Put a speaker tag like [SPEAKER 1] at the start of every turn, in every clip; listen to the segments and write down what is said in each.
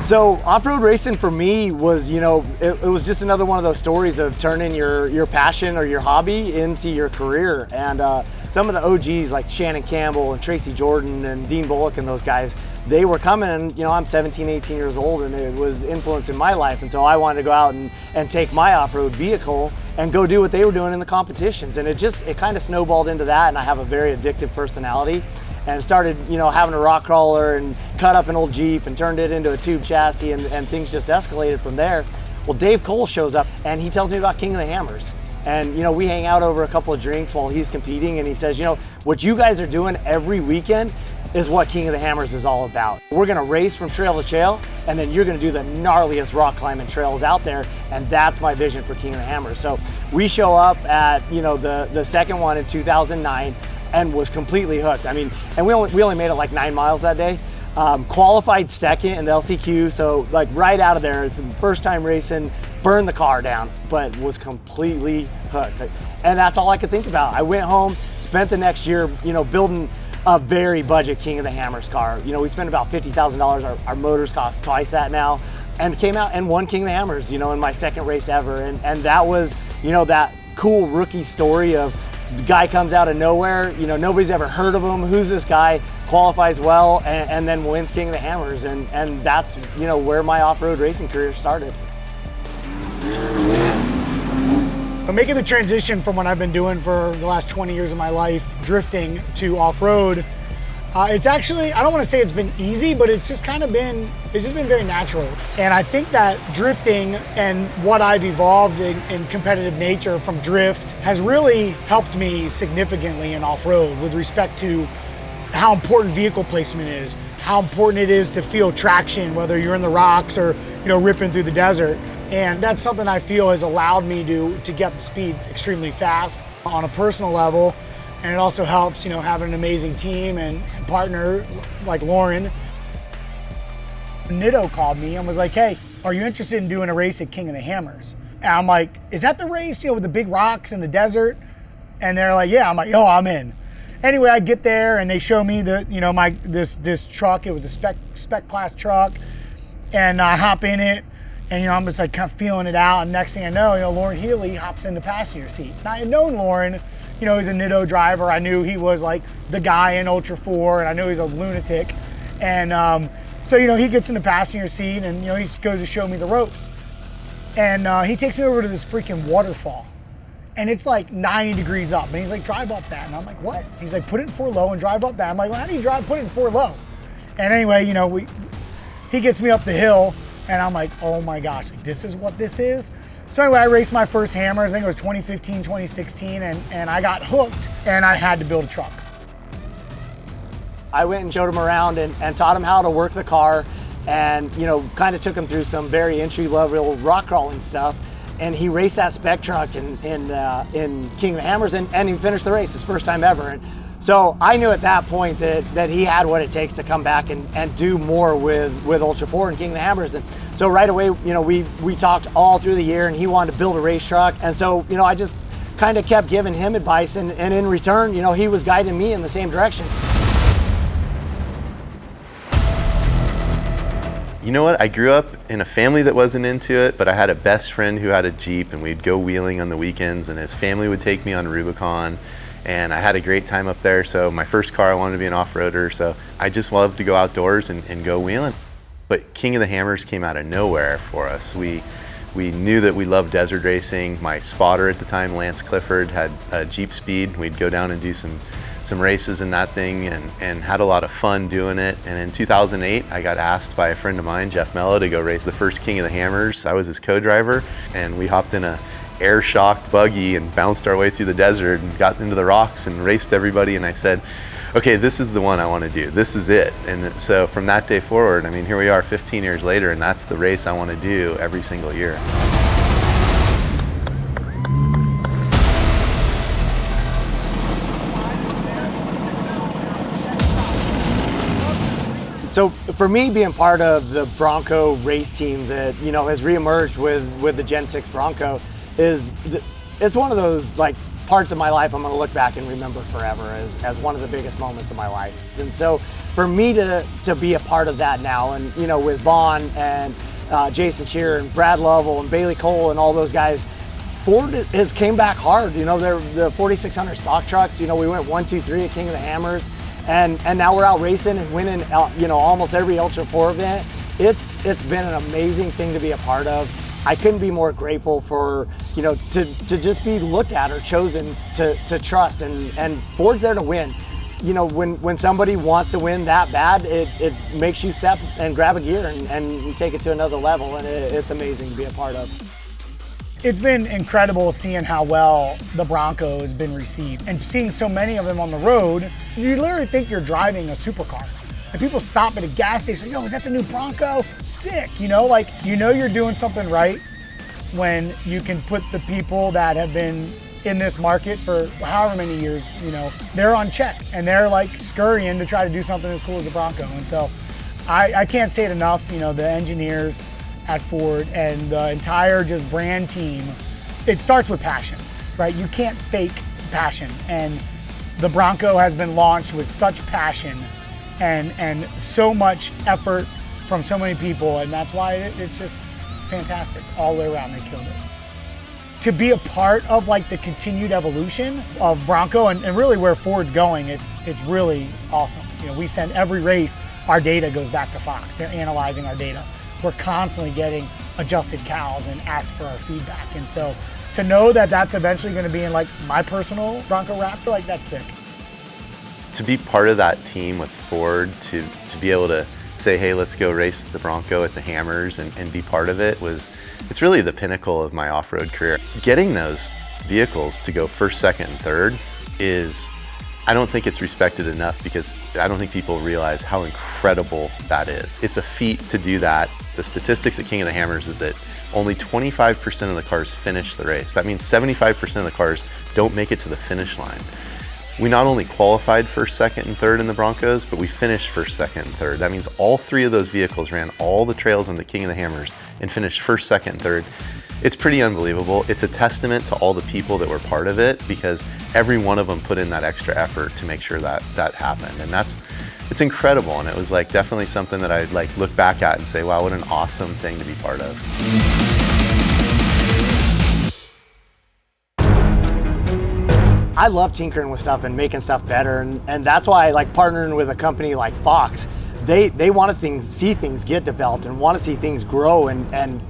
[SPEAKER 1] So off-road racing for me was, it was just another one of those stories of turning your passion or your hobby into your career. And some of the OGs like Shannon Campbell and Tracy Jordan and Dean Bullock and those guys, they were coming, and I'm 17, 18 years old, and it was influencing my life. And so I wanted to go out and take my off-road vehicle and go do what they were doing in the competitions. And it kind of snowballed into that, and I have a very addictive personality. And started, having a rock crawler and cut up an old Jeep and turned it into a tube chassis, and things just escalated from there. Well, Dave Cole shows up and he tells me about King of the Hammers. And, we hang out over a couple of drinks while he's competing, and he says, what you guys are doing every weekend is what King of the Hammers is all about. We're gonna race from trail to trail, and then you're gonna do the gnarliest rock climbing trails out there, and that's my vision for King of the Hammers. So we show up at, the second one in 2009, and was completely hooked. I mean, and we only made it like 9 miles that day. Qualified second in the LCQ, so like right out of there, it's the first time racing, burned the car down, but was completely hooked. And that's all I could think about. I went home, spent the next year, building a very budget King of the Hammers car. We spent about $50,000. Our motors cost twice that now, and came out and won King of the Hammers, in my second race ever. And that was, that cool rookie story of the guy comes out of nowhere, nobody's ever heard of him. Who's this guy? Qualifies well, and then wins King of the Hammers. And that's, where my off-road racing career started.
[SPEAKER 2] But making the transition from what I've been doing for the last 20 years of my life, drifting to off-road, it's actually, I don't want to say it's been easy, but it's just been very natural. And I think that drifting and what I've evolved in competitive nature from drift has really helped me significantly in off-road with respect to how important vehicle placement is, how important it is to feel traction, whether you're in the rocks or, ripping through the desert. And that's something I feel has allowed me to get the speed extremely fast on a personal level. And it also helps, having an amazing team and partner like Loren. Nitto called me and was like, hey, are you interested in doing a race at King of the Hammers? And I'm like, is that the race, with the big rocks in the desert? And they're like, yeah. I'm like, oh, I'm in. Anyway, I get there and they show me this truck. It was a spec class truck, and I hop in it. And I'm just like kind of feeling it out, and next thing I know, Loren Healy hops in the passenger seat. And I had known Loren, he's a Nitto driver. I knew he was like the guy in Ultra4, and I knew he's a lunatic. And so he gets in the passenger seat, and he goes to show me the ropes. And he takes me over to this freaking waterfall, and it's like 90 degrees up. And he's like, drive up that. And I'm like, what? He's like, put it in 4 low and drive up that. I'm like, well, how do you put it in 4 low? And anyway, he gets me up the hill. And I'm like, oh my gosh, this is what this is? So anyway, I raced my first Hammers, I think it was 2015, 2016, and I got hooked, and I had to build a truck.
[SPEAKER 1] I went and showed him around and taught him how to work the car, and kind of took him through some very entry-level rock crawling stuff. And he raced that spec truck in King of the Hammers, and he finished the race, his first time ever. And so I knew at that point that he had what it takes to come back and do more with Ultra4 and King of the Hammers. And so right away, we talked all through the year, and he wanted to build a race truck. And so, I just kind of kept giving him advice, and in return, he was guiding me in the same direction.
[SPEAKER 3] You know what? I grew up in a family that wasn't into it, but I had a best friend who had a Jeep, and we'd go wheeling on the weekends, and his family would take me on Rubicon. And I had a great time up there. So my first car, I wanted to be an off-roader. So I just loved to go outdoors and go wheeling. But King of the Hammers came out of nowhere for us. We knew that we loved desert racing. My spotter at the time, Lance Clifford, had a Jeep Speed. We'd go down and do some races in that thing, and had a lot of fun doing it. And in 2008, I got asked by a friend of mine, Jeff Mello, to go race the first King of the Hammers. I was his co-driver, and we hopped in a air-shocked buggy and bounced our way through the desert and got into the rocks and raced everybody. And I said, okay, this is the one I want to do. This is it. And so from that day forward, I mean, here we are 15 years later, and that's the race I want to do every single year.
[SPEAKER 1] So for me, being part of the Bronco race team that has reemerged with the Gen 6 Bronco it's one of those like parts of my life I'm going to look back and remember forever as one of the biggest moments of my life. And so for me to be a part of that now, and you know, with Vaughn and Jason Scherer and Brad Lovell and Bailey Cole and all those guys, Ford has came back hard. You know, they're the 4600 stock trucks. You know, we went 1, 2, 3 at King of the Hammers, and now we're out racing and winning, you know, almost every Ultra4 event. It's been an amazing thing to be a part of. I couldn't be more grateful for, you know, to just be looked at or chosen to trust, and Ford's there to win. You know, when somebody wants to win that bad, it makes you step and grab a gear and take it to another level, and it's amazing to be a part of.
[SPEAKER 2] It's been incredible seeing how well the Bronco has been received, and seeing so many of them on the road. You literally think you're driving a supercar. And people stop at a gas station, yo, is that the new Bronco? Sick, you know, like, you know you're doing something right when you can put the people that have been in this market for however many years, you know, they're on check and they're like scurrying to try to do something as cool as the Bronco. And so I can't say it enough, you know, the engineers at Ford and the entire just brand team, it starts with passion, right? You can't fake passion. And the Bronco has been launched with such passion and so much effort from so many people, and that's why it's just fantastic all the way around. They killed it. To be a part of like the continued evolution of Bronco and really where Ford's going, it's really awesome. You know, we send every race, our data goes back to Fox. They're analyzing our data. We're constantly getting adjusted cals and asked for our feedback. And so to know that that's eventually going to be in like my personal Bronco Raptor, like that's sick.
[SPEAKER 3] To be part of that team with Ford, to be able to say, hey, let's go race the Bronco at the Hammers and be part of it it's really the pinnacle of my off-road career. Getting those vehicles to go first, second, and third I don't think it's respected enough, because I don't think people realize how incredible that is. It's a feat to do that. The statistics at King of the Hammers is that only 25% of the cars finish the race. That means 75% of the cars don't make it to the finish line. We not only qualified first, second, and third in the Broncos, but we finished first, second, and third. That means all 3 of those vehicles ran all the trails on the King of the Hammers and finished first, second, and third. It's pretty unbelievable. It's a testament to all the people that were part of it, because every one of them put in that extra effort to make sure that that happened. And it's incredible. And it was like definitely something that I like look back at and say, wow, what an awesome thing to be part of.
[SPEAKER 1] I love tinkering with stuff and making stuff better, and that's why I like partnering with a company like Fox. They want to see things get developed and want to see things grow and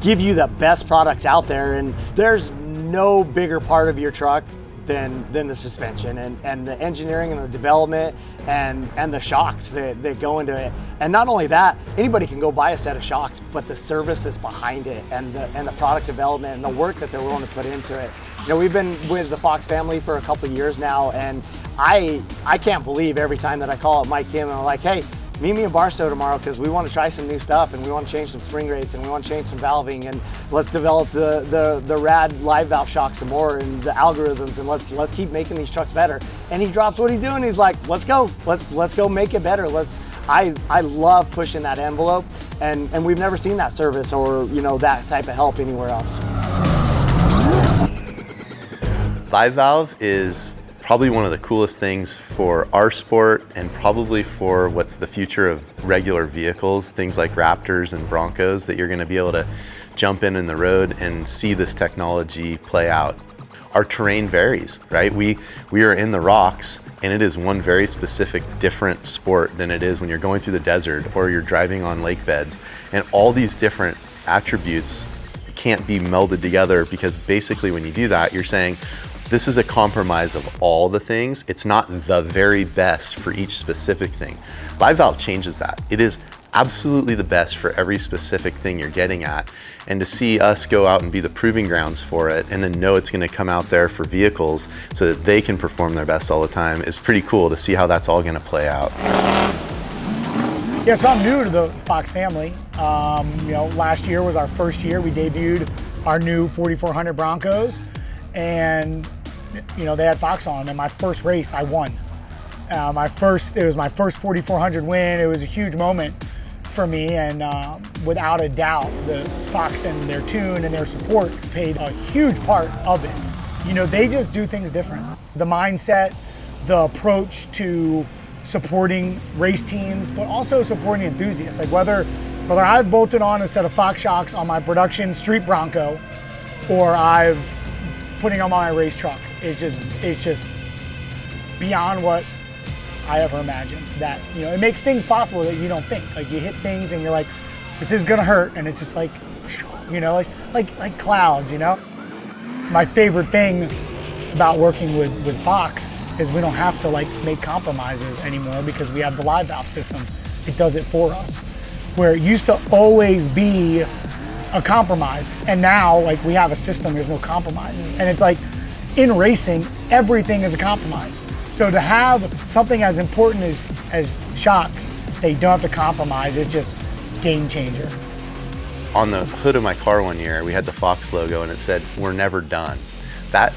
[SPEAKER 1] give you the best products out there. And there's no bigger part of your truck than the suspension and the engineering and the development and the shocks that go into it. And not only that, anybody can go buy a set of shocks, but the service that's behind it and the product development and the work that they're willing to put into it. You know, we've been with the Fox family for a couple of years now, and I can't believe every time that I call up Mike Kim and I'm like, hey, meet me in Barstow tomorrow because we want to try some new stuff and we want to change some spring rates and we want to change some valving, and let's develop the rad live valve shock some more and the algorithms, and let's keep making these trucks better. And he drops what he's doing. He's like, let's go make it better. I love pushing that envelope, and we've never seen that service or, you know, that type of help anywhere else.
[SPEAKER 3] Live valve is probably one of the coolest things for our sport, and probably for what's the future of regular vehicles, things like Raptors and Broncos, that you're going to be able to jump in the road and see this technology play out. Our terrain varies, right? We are in the rocks, and it is one very specific different sport than it is when you're going through the desert or you're driving on lake beds. And all these different attributes can't be melded together, because basically when you do that, you're saying, this is a compromise of all the things. It's not the very best for each specific thing. Live valve changes that. It is absolutely the best for every specific thing you're getting at. And to see us go out and be the proving grounds for it, and then know it's going to come out there for vehicles so that they can perform their best all the time, is pretty cool to see how that's all going to play out.
[SPEAKER 2] Yeah, so I'm new to the Fox family. You know, last year was our first year. We debuted our new 4400 Broncos, and you know, they had Fox on them, and my first race I won. It was my first 4400 win. It was a huge moment for me, and without a doubt, the Fox and their tune and their support played a huge part of it. You know, they just do things different. The mindset, the approach to supporting race teams, but also supporting enthusiasts. Like whether I've bolted on a set of Fox shocks on my production street Bronco, or I've putting them on my race truck, it's just beyond what I ever imagined. That, you know, it makes things possible that you don't think. Like you hit things and you're like, this is gonna hurt, and it's just like, you know, like clouds, you know? My favorite thing about working with Fox is we don't have to like make compromises anymore because we have the live valve system. It does it for us. Where it used to always be a compromise, and now like we have a system, there's no compromises. And it's like in racing, everything is a compromise. So to have something as important as shocks that you don't have to compromise is just game changer.
[SPEAKER 3] On the hood of my car one year, we had the Fox logo and it said, "We're never done." That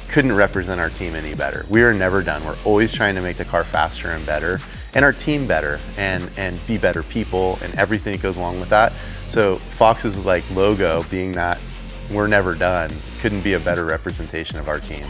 [SPEAKER 3] couldn't represent our team any better. We are never done. We're always trying to make the car faster and better, and our team better, and be better people, and everything that goes along with that. So Fox's like logo being that we're never done couldn't be a better representation of our team.